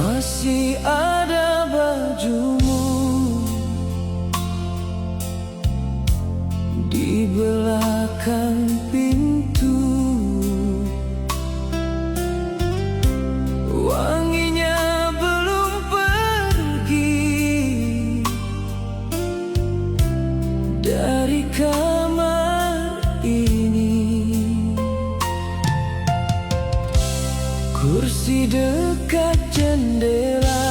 Masih ada bajumu di belakang pintu, wanginya belum pergi dari kamar ini. Kursi dekat jendela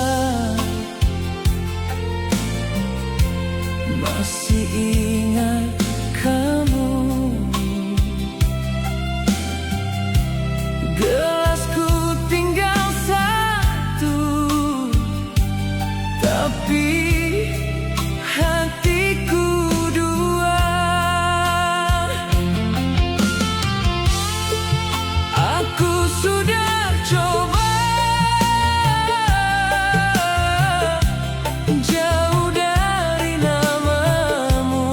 masih ingat kamu. Gelasku tinggal satu, tapi hatiku dua. Aku sudah coba jauh dari namamu,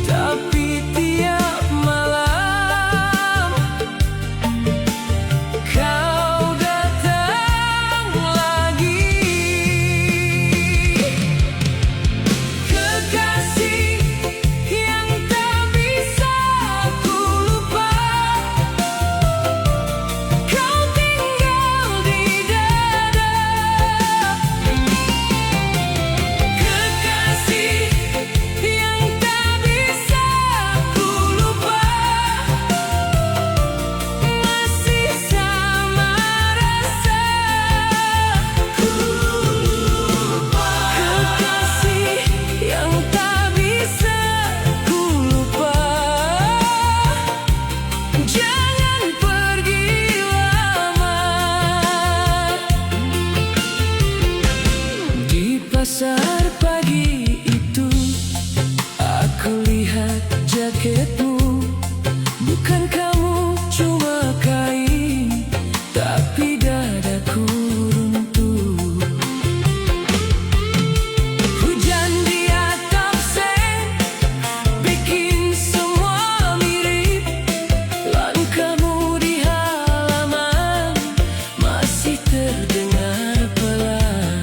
tapi tiap malam kau datang lagi. Kekasih yang tak bisa ku lupa, kau tinggal di dada. Kekasih yang tak bisa ku lupa, masih sama rasa ku lupa. Kekasih yang tak bisa ku lupa, jangan pergi lama. Di pasar pagi itu aku lihat jaketmu, bukan kamu cuma kain, tapi dadaku runtuh. Hujan di atap sen bikin semua mirip, langkahmu di halaman masih terdengar pelan.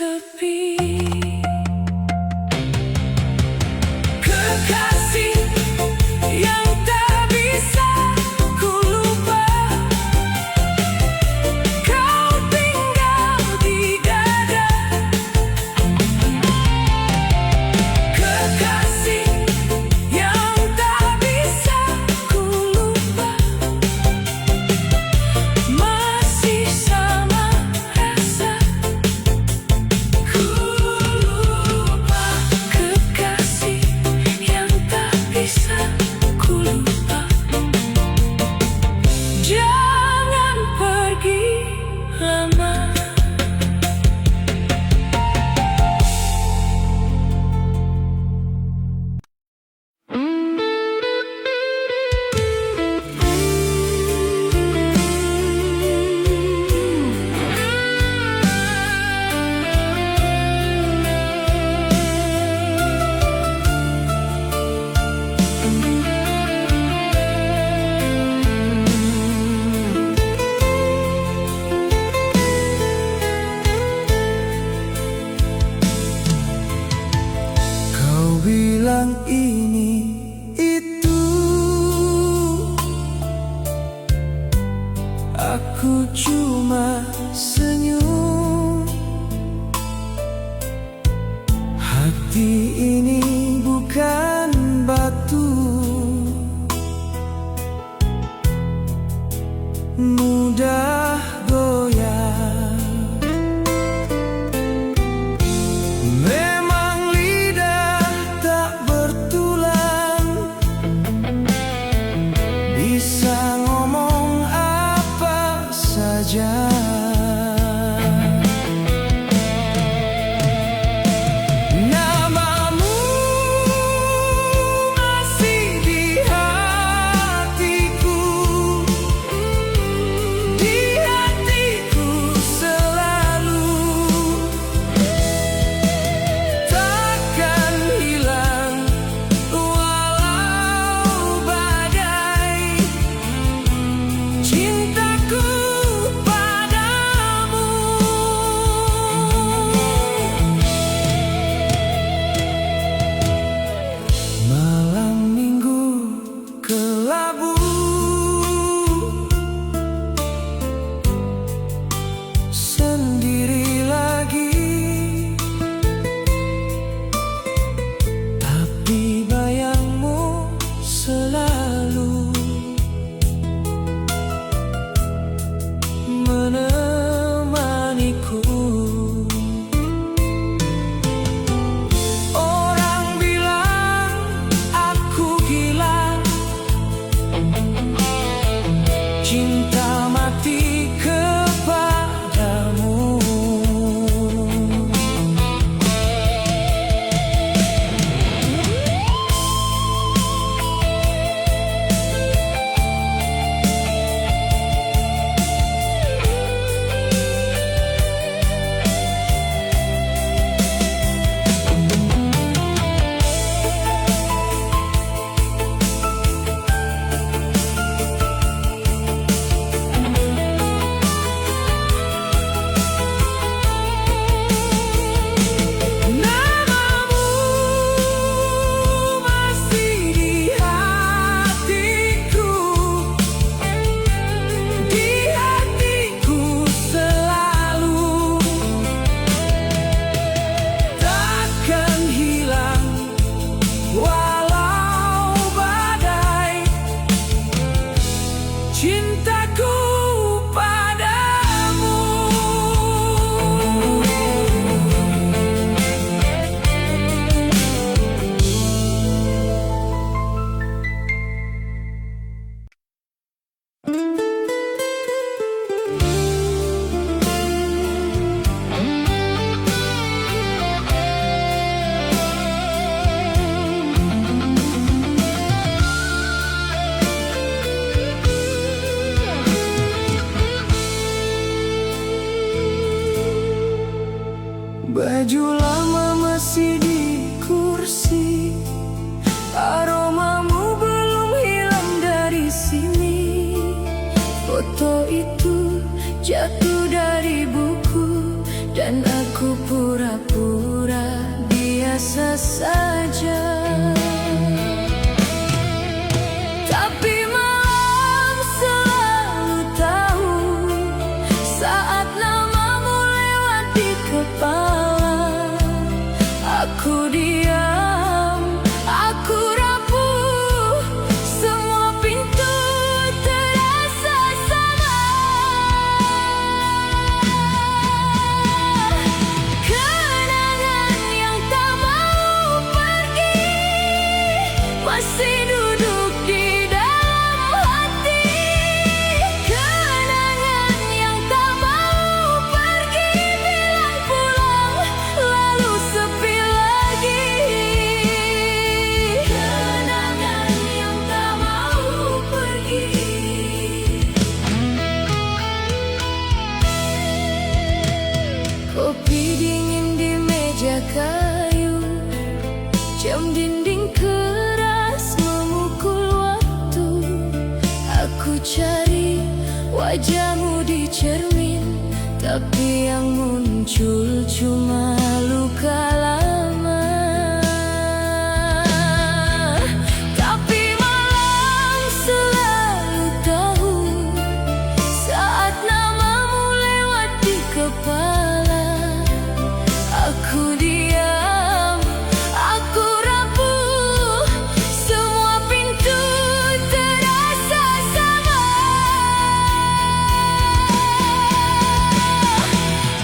sepi. Kekasih yang tak bisa ku lupa, kau tinggal di dada. Kekasih yang tak bisa ku lupa, masih sama rasa. Ku lupa kekasih yang tak bisa ku lupa. Jangan pergi lama. Kau bilang ini itu, aku cuma senyum. Hati ini bukan batu, mudah goyah. Memang lidah tak bertulang, bisa ngomong apa saja. Namamu masih di hatiku, di hatiku selalu. Takkan hilang walau badai, cintaku padamu. Malam minggu kelabu, sendiri lagi, tapi bayangmu selalu menemaniku. Orang bilang aku gila, cinta mati kepadamu. Namamu masih di hatiku, di hatiku selalu. Takkan hilang walau badai, cintaku padamu. Baju lama masih di kursi, aromamu belum hilang dari sini. Foto itu jatuh dari buku dan aku Aku pura-pura biasa saja, tapi malam selalu tahu saat namamu lewat di kepala. Aku diam, aku rapuh, semua pintu terasa sama. Kenangan yang tak mau pergi masih duduk di dalam hati. Kenangan yang tak mau pergi bilang pulang, lalu sepi lagi. Kenangan yang tak mau pergi. Kopi dingin di meja kayu, jam dinding keras memukul waktu. Aku cari wajahmu di cermin, tapi yang muncul cuma luka lama. Tapi malam selalu tahu saat namamu lewat di kepala. Aku diam, aku rapuh, semua pintu terasa sama.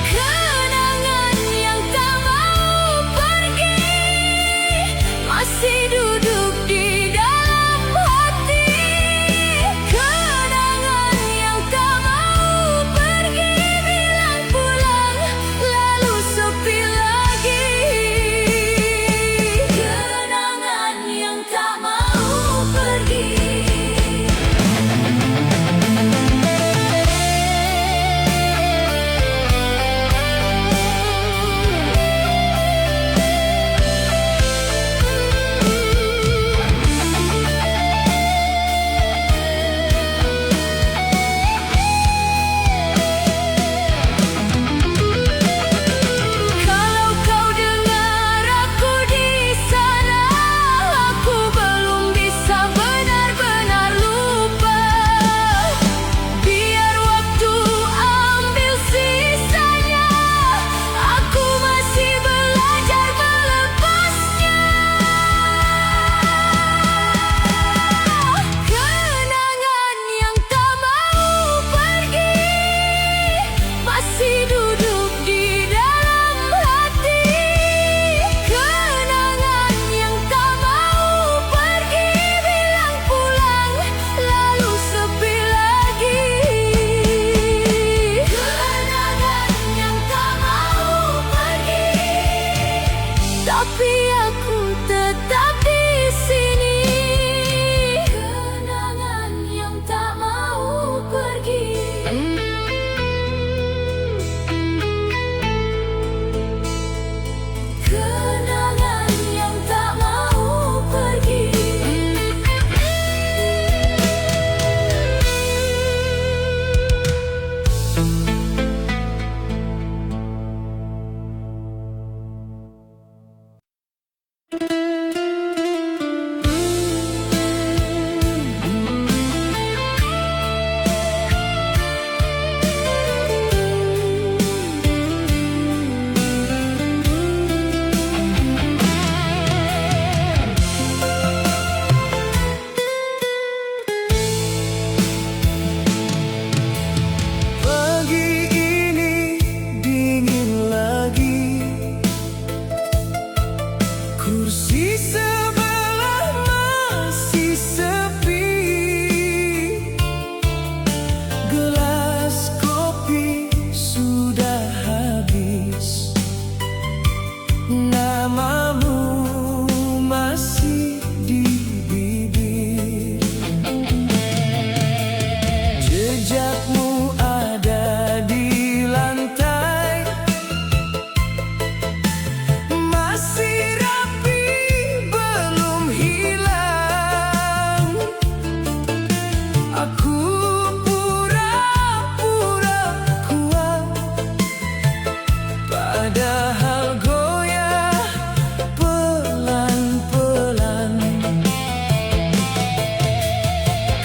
Kenangan yang tak mau padahal goyah pelan-pelan.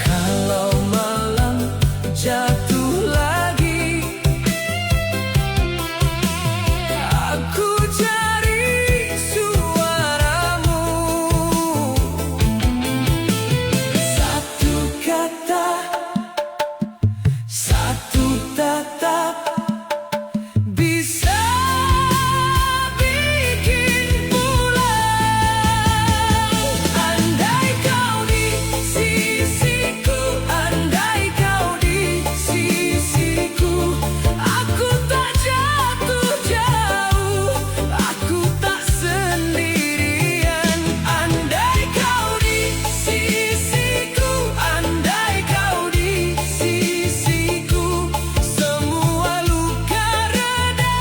Kalau malam jatuh lagi, aku cari suaramu. Satu kata, satu tatap bisa bikin pulang. Andai kau di sisiku, andai kau di sisiku, aku tak jatuh jauh, aku tak sendirian. Andai kau di sisiku, andai kau di sisiku, semua luka reda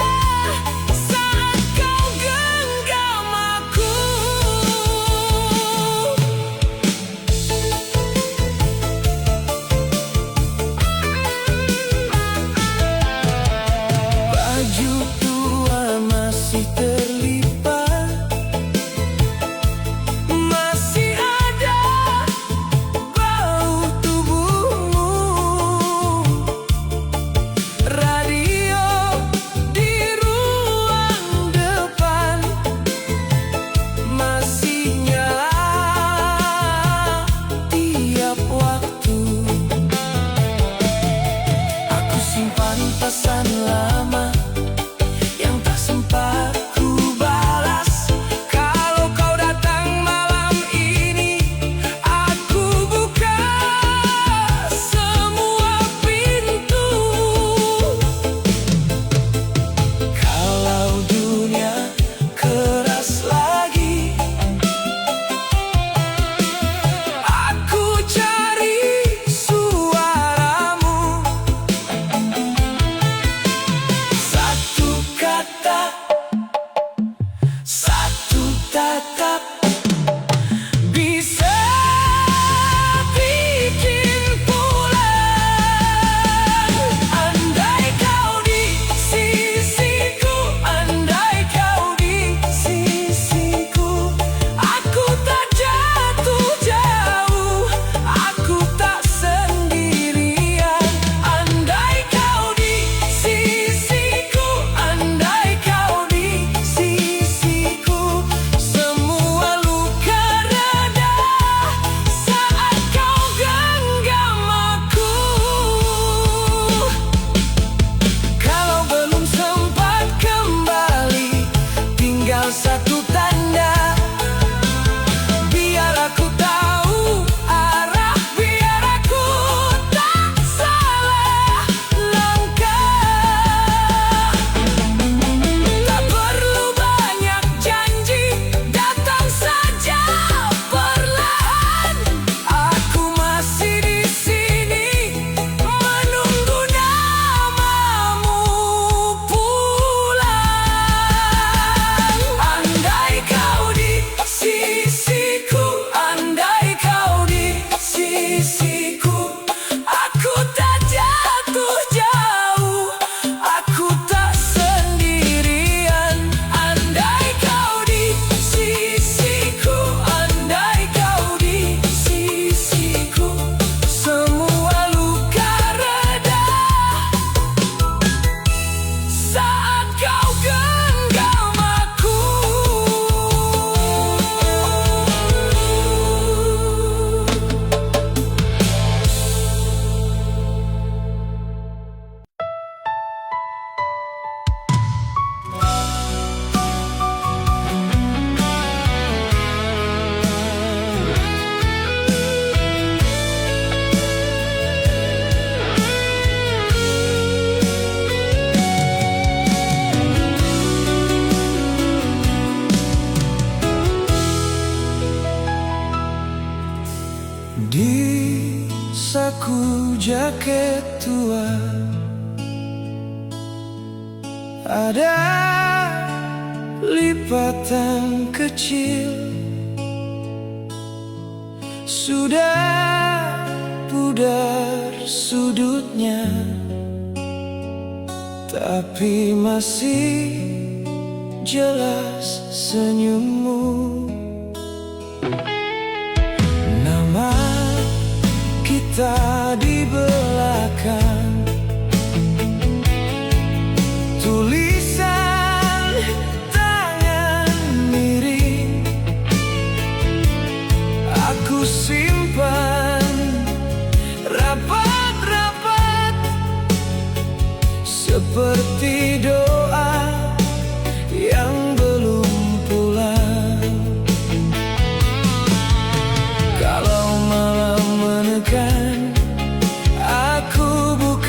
saat kau genggam aku. Baju tua masih terlipat, masih ada bau tubuhmu. Radio di ruang depan masih nyala tiap waktu. Aku simpan pesan lama yang tak sempat ku balas. Kalau kau datang malam ini, aku buka semua pintu. Kalau dunia keras lagi, aku cari suaramu. Satu kata, satu tatap bisa bikin pulang. Andai kau di sisiku, andai kau di sisiku, aku tak jatuh jauh, aku tak sendirian. Andai kau di sisiku, andai kau di sisiku, semua luka reda saat kau genggam aku. Kalau belum sempat kembali, tinggal satu tanda. Biar aku tahu arah, biar aku tak salah langkah. Tak perlu banyak janji, datang saja perlahan. Aku masih di sini menunggu namamu pulang. Andai kau di sisiku, andai kau di sisiku, aku tak jatuh jauh, aku tak sendirian. Andai kau di sisiku, andai kau di sisiku, semua luka reda saat kau genggam aku. Di saku jaket tua ada lipatan kecil, sudah pudar sudutnya, tapi masih jelas senyummu. Nama kita di belakang, tulisan tangan miring, aku simpan rapat-rapat seperti doa yang belum pulang. Kalau malam menekan, aku bukan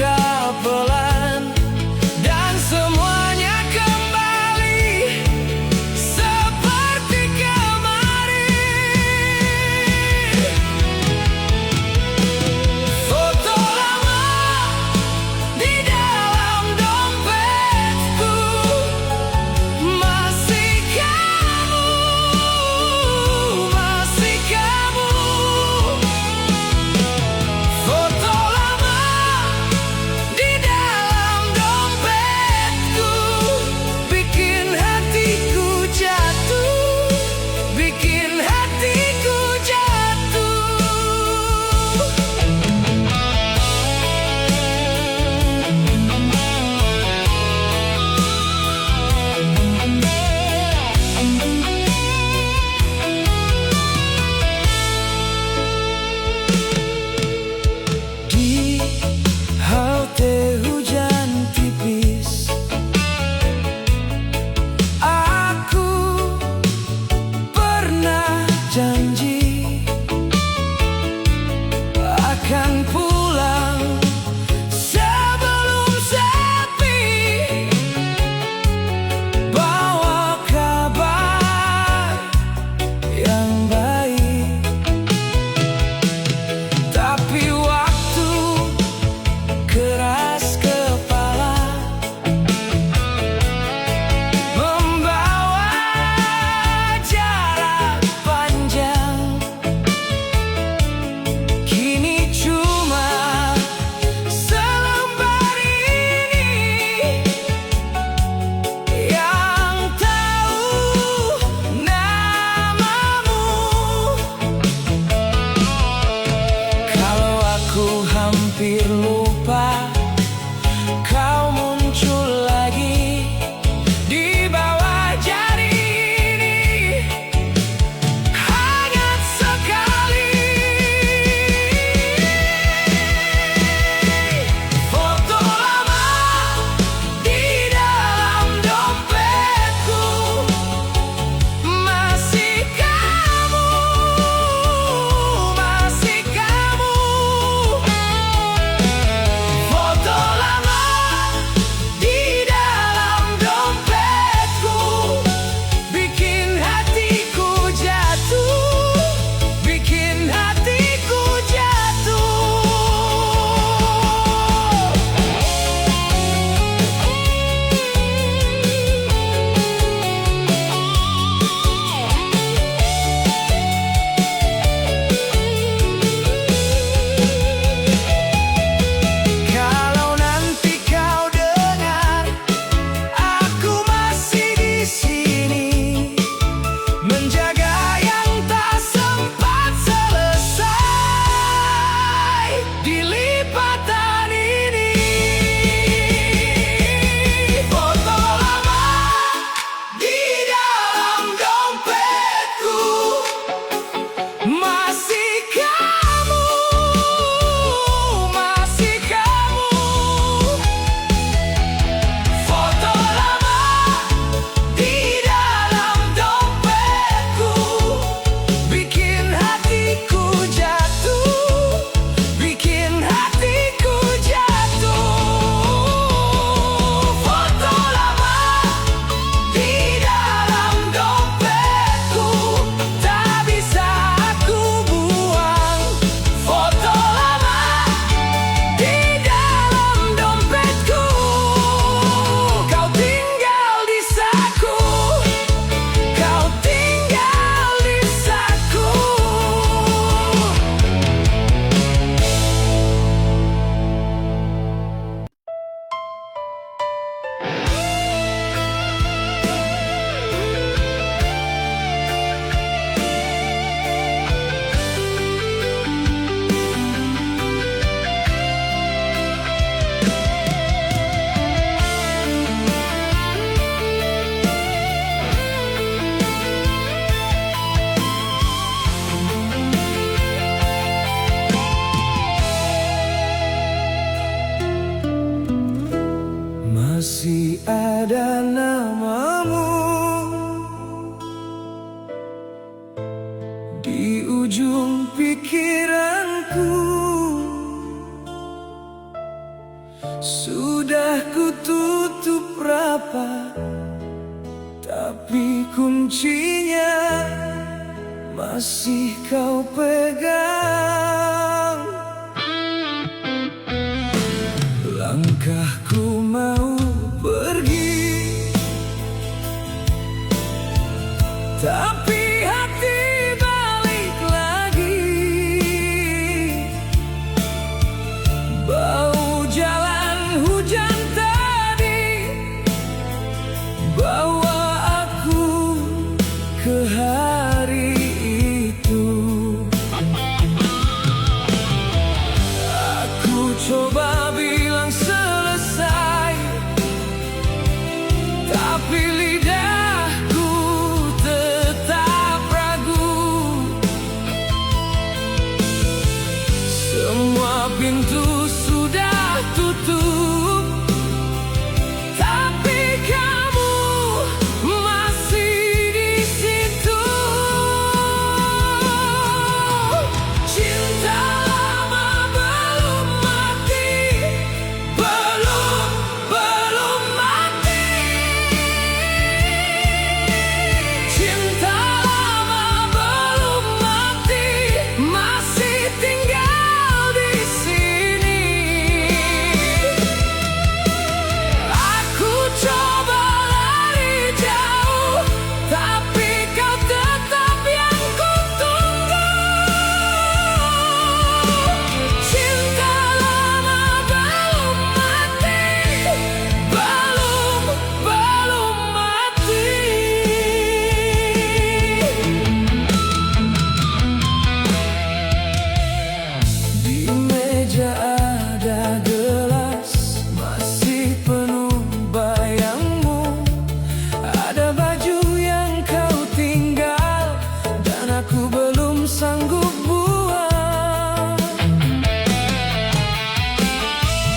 namamu di ujung pikiranku. Sudah kututup rapat, tapi kuncinya masih kau pegang. Langkahku mau pergi, tapi hati balik lagi. Bau jalan hujan tadi bawa aku ke hari itu. Aku coba bilang selesai, tapi lidahku tetap ragu. Semua pintu sudah tutup, tapi kamu masih di situ. Cinta lama belum mati, belum mati. Cinta lama belum mati, masih tinggal di sini. Aku coba lari jauh, tapi kau tetap yang kutunggu. Cinta lama belum mati, belum mati. Di meja ada gelas, masih penuh bayangmu. Ada baju yang kau tinggal, dan aku belum sanggup buang.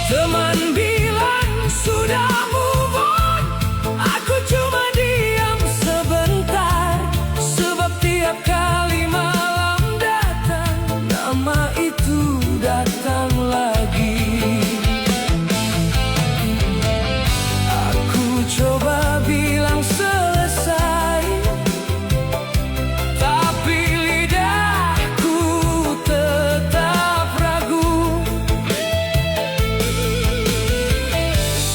Teman bilang sudah move on, aku cuma diam sebentar. Sebab tiap kali malam datang, nama itu datang lagi. Aku coba bilang selesai, tapi lidahku tetap ragu.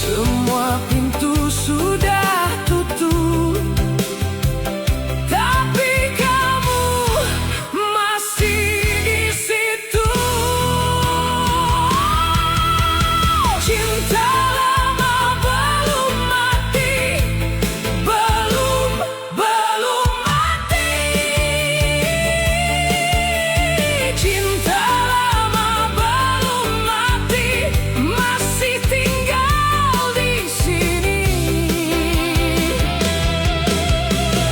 Semua pintu sudah tutup, tapi kamu masih di situ. Cinta lama belum mati, belum mati. Cinta lama belum mati, masih tinggal di sini.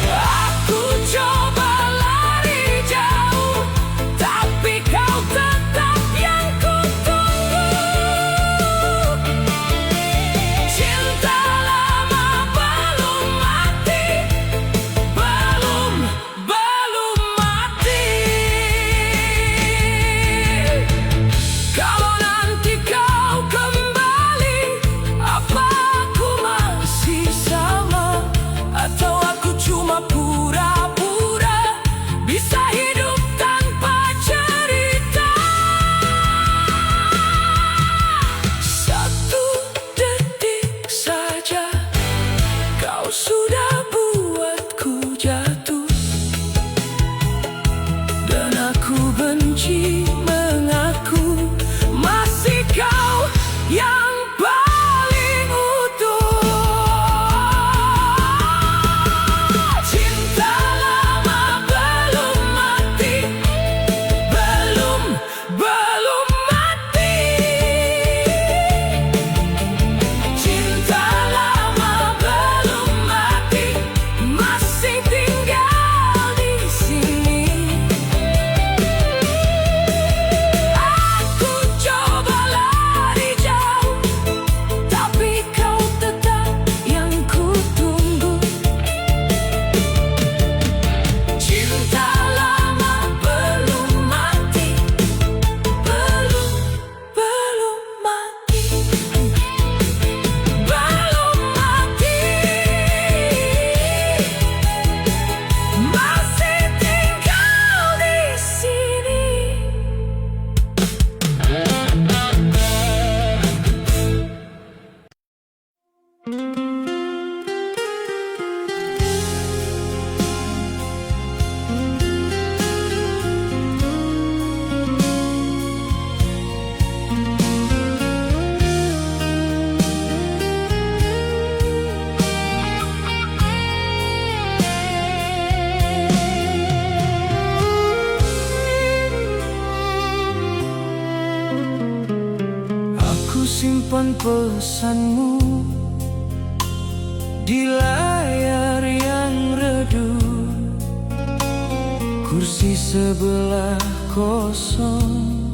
Aku coba lari jauh, tapi kau tetap yang kutunggu. Cinta lama belum mati, belum mati. Kalau nanti kau kembali, apa aku masih sama? Atau aku cuma pura-pura bisa hidup tanpa cerita? Satu detik saja kau sudah buatku jatuh, dan aku benci mengaku masih kau yang paling utuh. Cinta lama belum mati, belum mati. Cinta lama belum mati, simpan pesanmu di layar yang redup. Kursi sebelah kosong,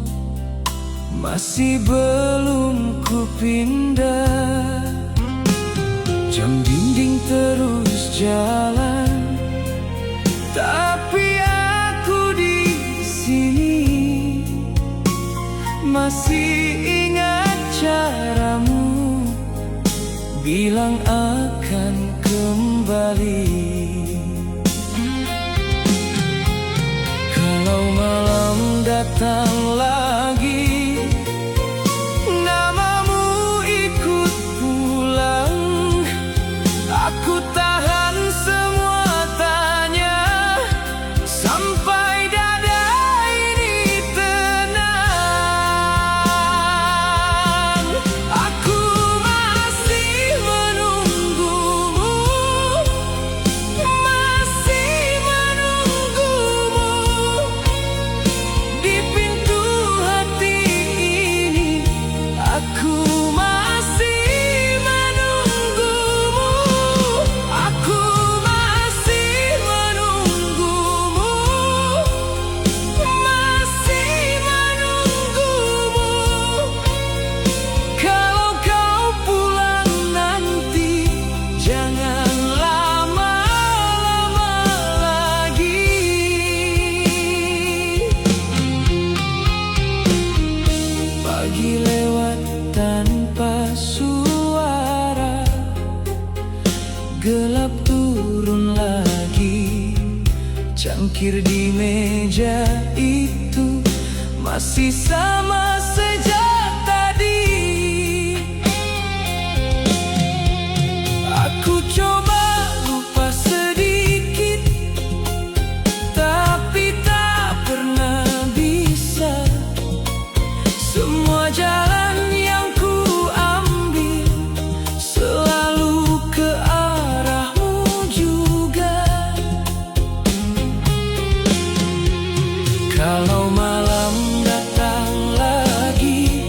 masih belum ku pindah. Jam dinding terus jalan, tapi aku di sini masih ingat caramu bilang akan kembali. Kalau malam datang lagi, namamu ikut pulang. Aku tahan semua tanya sampai dada ini tenang. Aku masih menunggumu, masih menunggumu di pintu hati ini. Aku masih menunggumu, aku masih menunggumu, masih menunggumu. Kalau kau pulang nanti, jangan lama-lama lagi. Pagi lewat tanpa suara, gelap turun lagi. Cangkir di meja itu masih sama sejak tadi. Aku coba lupa sedikit, tapi tak pernah bisa. Semua jalan yang ku ambil selalu ke arahmu juga. Kalau malam datang lagi,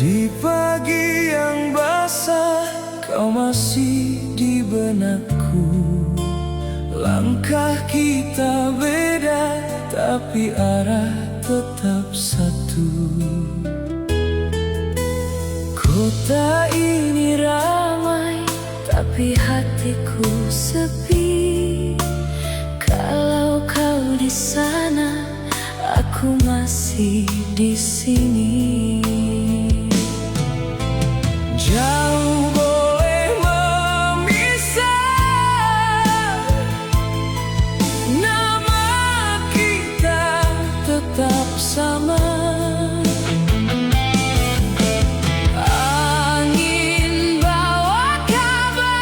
Di pagi yang basah, kau masih di benakku. Langkah kita beda, tapi arah tetap satu. Kota ini ramai, tapi hatiku sepi. Kalau kau di sana, aku masih di sini. Jauh boleh memisah, nama kita tetap sama. Angin bawa kabar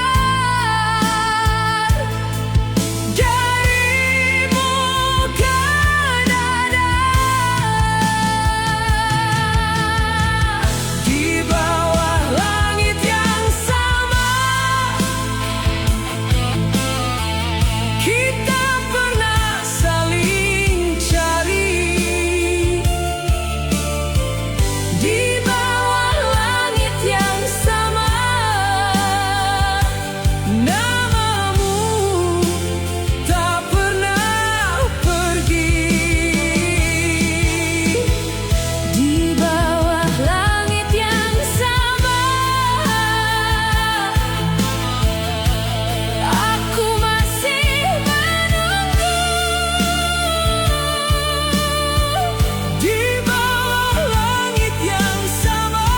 darimu ke dada. Di bawah langit yang sama, kita pernah saling cari. Di bawah langit yang sama, namamu tak pernah pergi. Di bawah langit yang sama, aku masih menunggu. Di bawah langit yang sama,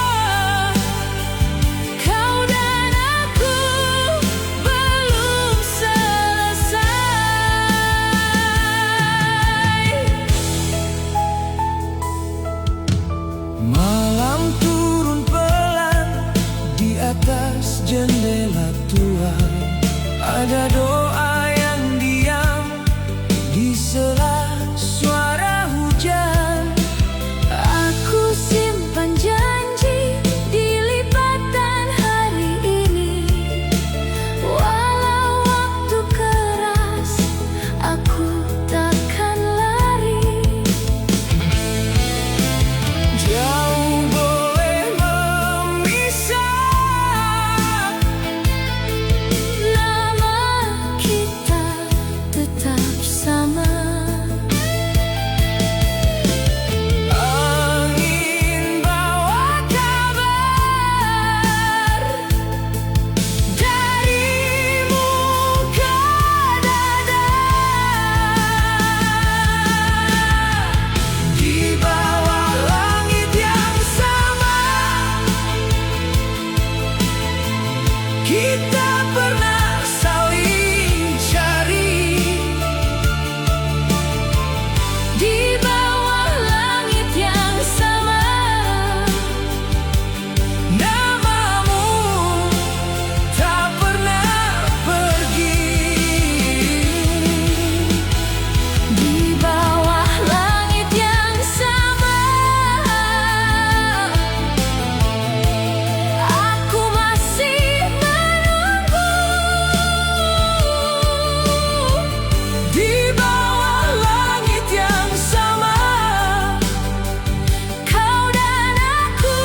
kau dan aku belum selesai. Malam turun pelan di atas jendela tua. Ada doa yang diam di sela suara hujan. Aku simpan janji di lipatan hari ini. Walau waktu keras, aku takkan lari. Jauh boleh memisah, nama kita tetap sama. Angin bawa kabar darimu ke dada. Di bawah langit yang sama, kita pernah saling cari. Di bawah langit yang sama, namamu tak pernah pergi. Di bawah langit yang sama, aku masih menunggu. Di bawah langit yang sama, kau dan aku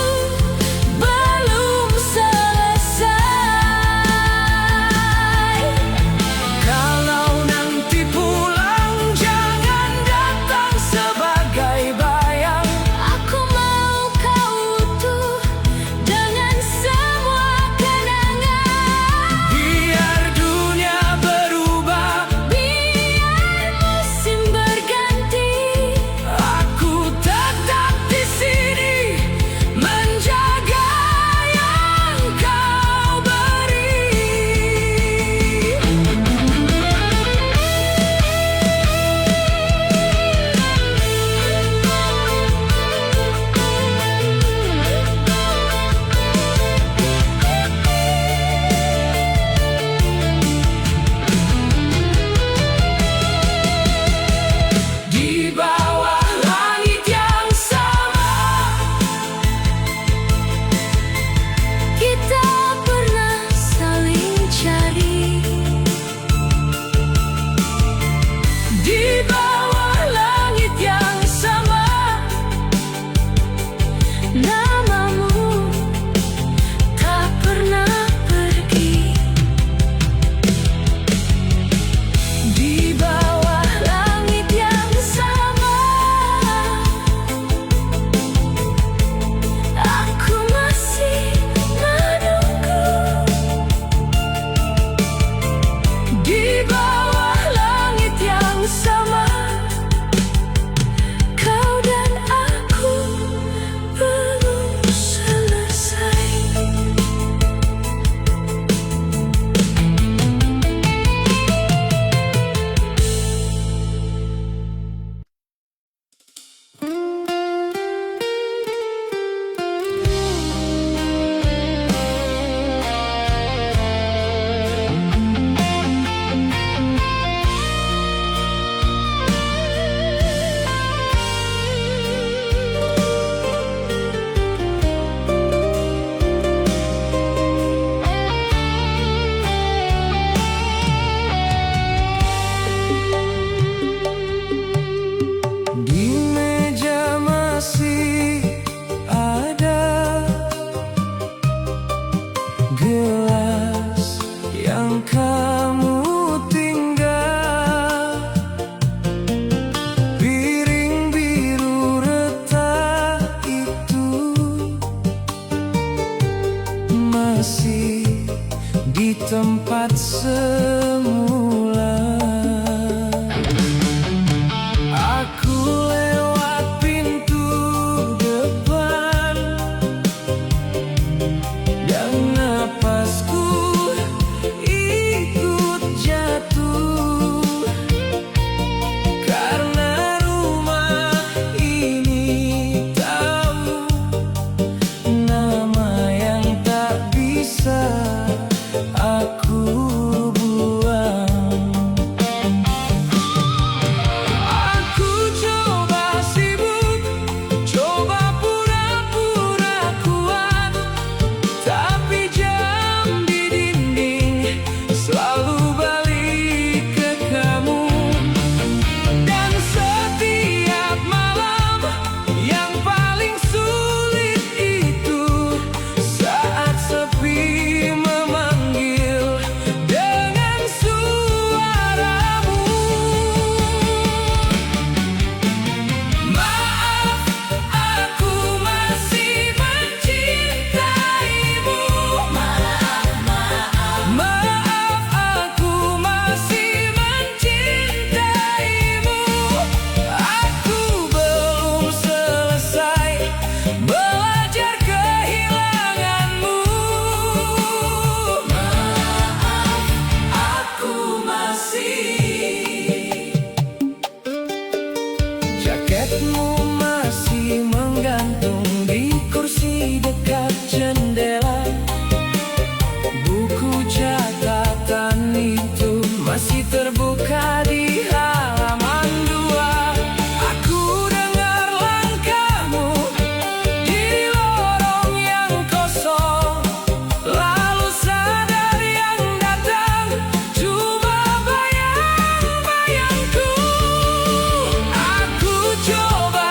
belum selesai. Kalau nanti pulang, jangan datang sebagai bayang. Aku mau kau utuh dengan semua kenangan. Biar dunia berubah, biar musim berganti, aku tetap di sini menjaga yang kau beri. Di bawah langit yang sama, kita pernah saling cari. Di bawah langit yang sama, namamu Jaketmu masih menggantung di kursi dekat jendela. Buku catatan itu masih terbuka di halaman 2. Aku dengar langkahmu di lorong yang kosong, lalu sadar yang datang cuma bayang-bayangku. Aku coba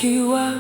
berkiwa